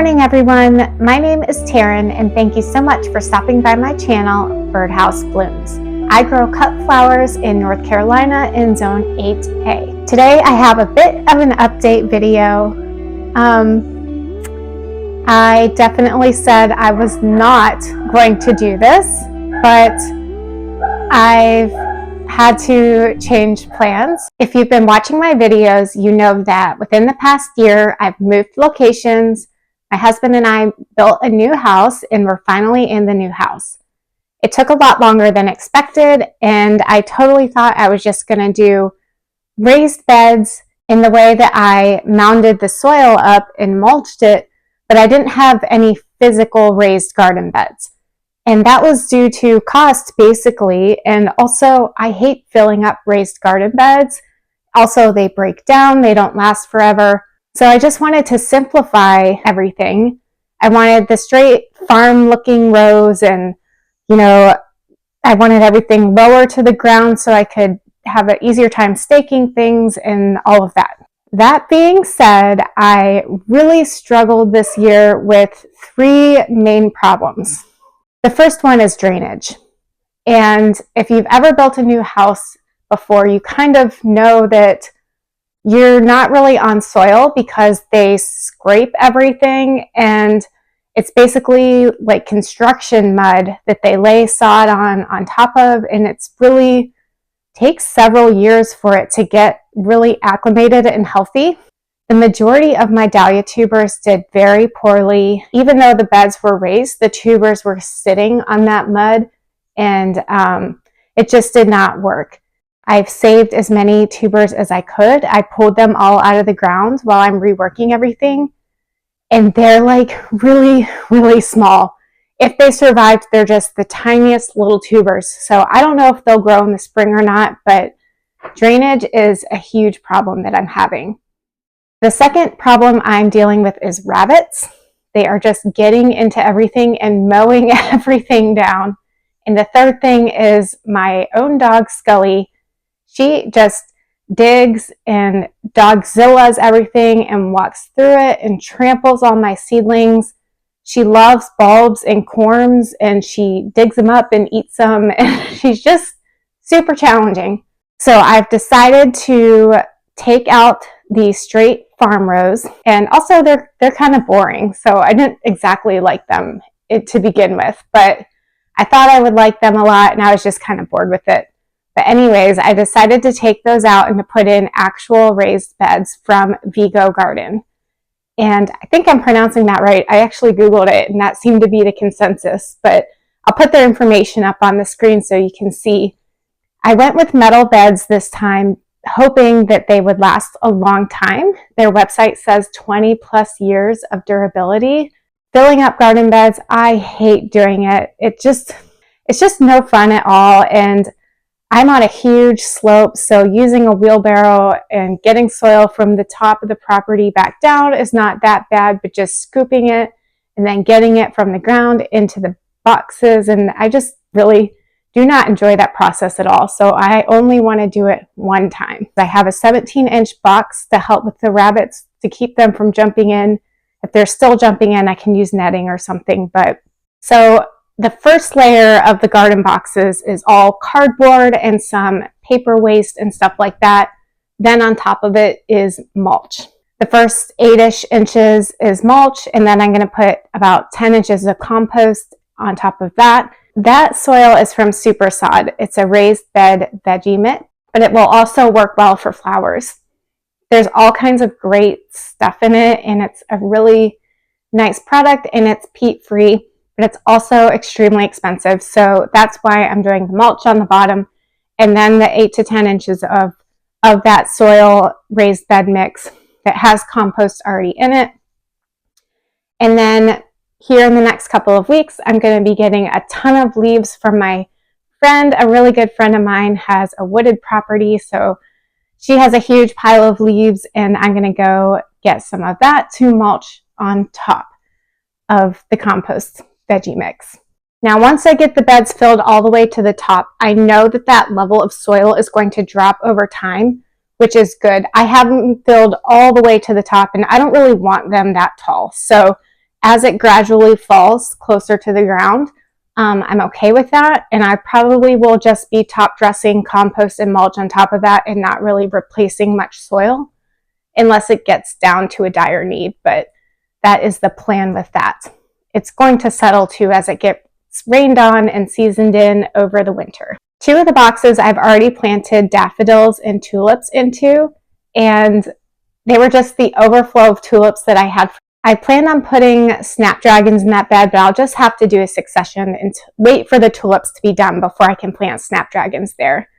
morning, everyone. My name is Taryn, and thank you so much for stopping by my channel, Birdhouse Blooms. I grow cut flowers in North Carolina in Zone 8A. Today, I have a bit of an update video. I definitely said I was not going to do this, but I've had to change plans. If you've been watching my videos, you know that within the past year, I've moved locations. My husband and I built a new house, and we're finally in the new house. It took a lot longer than expected, and I totally thought I was just going to do raised beds in the way that I mounded the soil up and mulched it, but I didn't have any physical raised garden beds. And that was due to cost, basically, and also I hate filling up raised garden beds. Also, they break down, they don't last forever. So I just wanted to simplify everything. I wanted the straight farm-looking rows, and I wanted everything lower to the ground so I could have an easier time staking things and all of that. That being said, I really struggled this year with three main problems. The first one is drainage. And if you've ever built a new house before, you kind of know that you're not really on soil because they scrape everything, and it's basically like construction mud that they lay sod on top of, and it's really takes several years for it to get really acclimated and healthy. The majority of my dahlia tubers did very poorly. Even though the beds were raised, the tubers were sitting on that mud, and it just did not work. I've saved as many tubers as I could. I pulled them all out of the ground while I'm reworking everything, and they're like really, really small. If they survived, they're just the tiniest little tubers. So I don't know if they'll grow in the spring or not, but drainage is a huge problem that I'm having. The second problem I'm dealing with is rabbits. They are just getting into everything and mowing everything down. And the third thing is my own dog, Scully. She just digs and dogzillas everything and walks through it and tramples all my seedlings. She loves bulbs and corms, and she digs them up and eats them. And she's just super challenging. So I've decided to take out the straight farm rows, and also they're kind of boring. So I didn't exactly like them to begin with, but I thought I would like them a lot, and I was just kind of bored with it. But anyways, I decided to take those out and to put in actual raised beds from Vego garden. And I think I'm pronouncing that right. I actually Googled it, and that seemed to be the consensus. But I'll put their information up on the screen so you can see. I went with metal beds this time, hoping that they would last a long time. Their website says 20 plus years of durability. Filling up garden beds, I hate doing it. It's just no fun at all. And I'm on a huge slope, so using a wheelbarrow and getting soil from the top of the property back down is not that bad, but just scooping it and then getting it from the ground into the boxes, and I just really do not enjoy that process at all. So I only want to do it one time. I have a 17-inch box to help with the rabbits to keep them from jumping in. If they're still jumping in, I can use netting or something. But so the first layer of the garden boxes is all cardboard and some paper waste and stuff like that. Then on top of it is mulch. The first 8-ish inches is mulch, and then I'm going to put about 10 inches of compost on top of that. That soil is from Super Sod. It's a raised bed veggie mitt, but it will also work well for flowers. There's all kinds of great stuff in it, and it's a really nice product, and it's peat-free. But it's also extremely expensive. So that's why I'm doing the mulch on the bottom, and then the 8 to 10 inches of that soil raised bed mix that has compost already in it. And then here in the next couple of weeks, I'm going to be getting a ton of leaves from my friend. A really good friend of mine has a wooded property, so she has a huge pile of leaves, and I'm going to go get some of that to mulch on top of the compost veggie mix. Now, once I get the beds filled all the way to the top, I know that that level of soil is going to drop over time, which is good. I haven't filled all the way to the top, and I don't really want them that tall. So as it gradually falls closer to the ground, I'm okay with that. And I probably will just be top dressing compost and mulch on top of that and not really replacing much soil unless it gets down to a dire need. But that is the plan with that. It's going to settle too as it gets rained on and seasoned in over the winter. 2 of the boxes I've already planted daffodils and tulips into, and they were just the overflow of tulips that I had. I plan on putting snapdragons in that bed, but I'll just have to do a succession and wait for the tulips to be done before I can plant snapdragons there.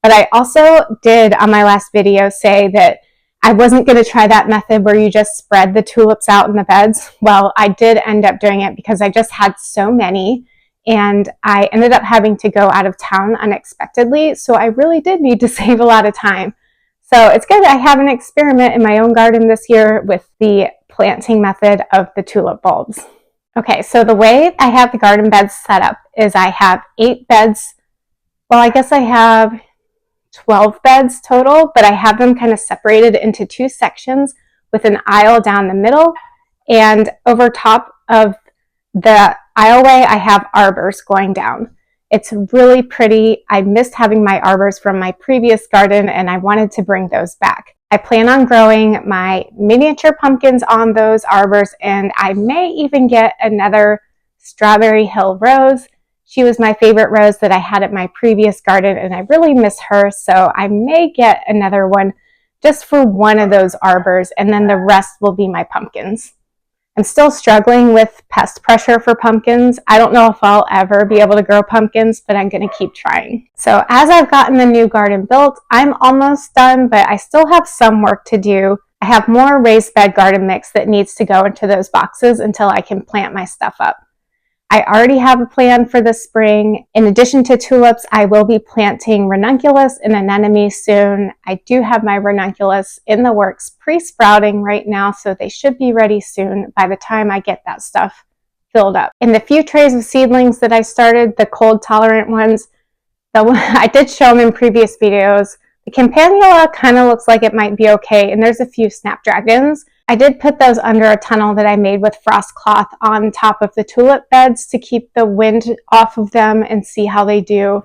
But I also did on my last video say that I wasn't going to try that method where you just spread the tulips out in the beds. Well, I did end up doing it because I just had so many, and I ended up having to go out of town unexpectedly. So I really did need to save a lot of time. So it's good I have an experiment in my own garden this year with the planting method of the tulip bulbs. Okay, so the way I have the garden beds set up is I have 8 beds. Well, I guess I have 12 beds total, but I have them kind of separated into 2 sections with an aisle down the middle. And over top of the aisleway, I have arbors going down. It's really pretty. I missed having my arbors from my previous garden, and I wanted to bring those back. I plan on growing my miniature pumpkins on those arbors, and I may even get another Strawberry Hill rose. She was my favorite rose that I had at my previous garden, and I really miss her, so I may get another one just for one of those arbors, and then the rest will be my pumpkins. I'm still struggling with pest pressure for pumpkins. I don't know if I'll ever be able to grow pumpkins, but I'm going to keep trying. So as I've gotten the new garden built, I'm almost done, but I still have some work to do. I have more raised bed garden mix that needs to go into those boxes until I can plant my stuff up. I already have a plan for the spring. In addition to tulips, I will be planting ranunculus and anemone soon. I do have my ranunculus in the works pre-sprouting right now, so they should be ready soon by the time I get that stuff filled up. In the few trays of seedlings that I started, the cold tolerant ones, I did show them in previous videos. The campanula kind of looks like it might be okay, and there's a few snapdragons. I did put those under a tunnel that I made with frost cloth on top of the tulip beds to keep the wind off of them and see how they do.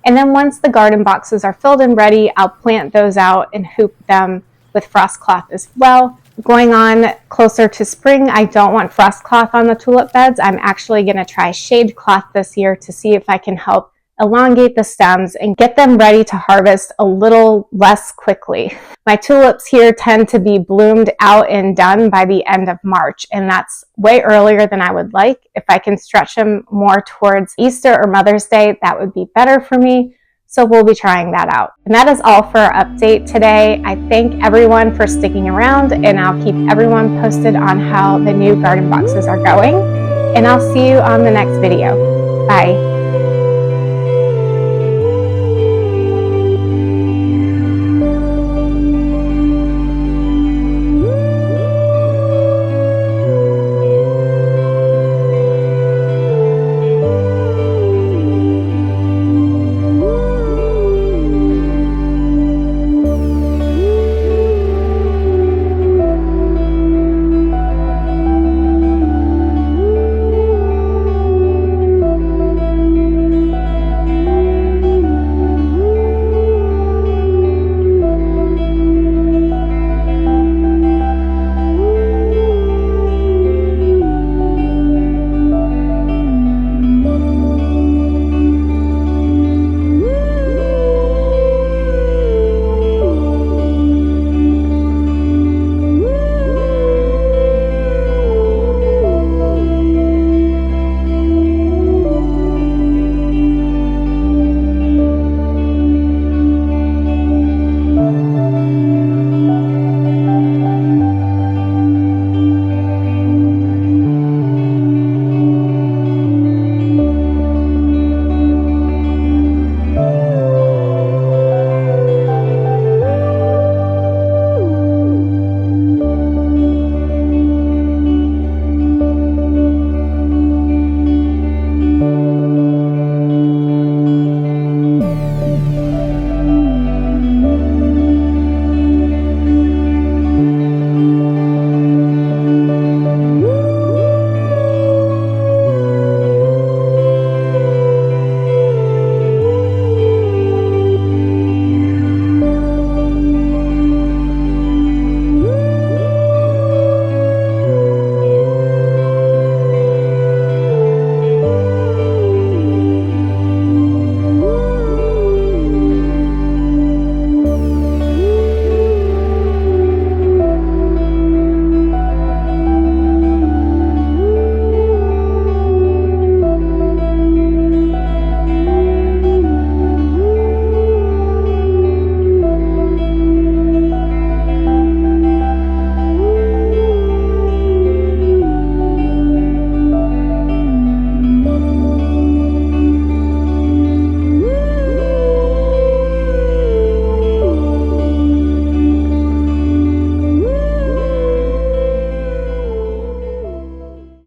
And then once the garden boxes are filled and ready, I'll plant those out and hoop them with frost cloth as well. Going on closer to spring, I don't want frost cloth on the tulip beds. I'm actually going to try shade cloth this year to see if I can help elongate the stems and get them ready to harvest a little less quickly. My tulips here tend to be bloomed out and done by the end of March, and that's way earlier than I would like. If I can stretch them more towards Easter or Mother's Day, that would be better for me. So we'll be trying that out. And that is all for our update today. I thank everyone for sticking around, and I'll keep everyone posted on how the new garden boxes are going. And I'll see you on the next video. Bye.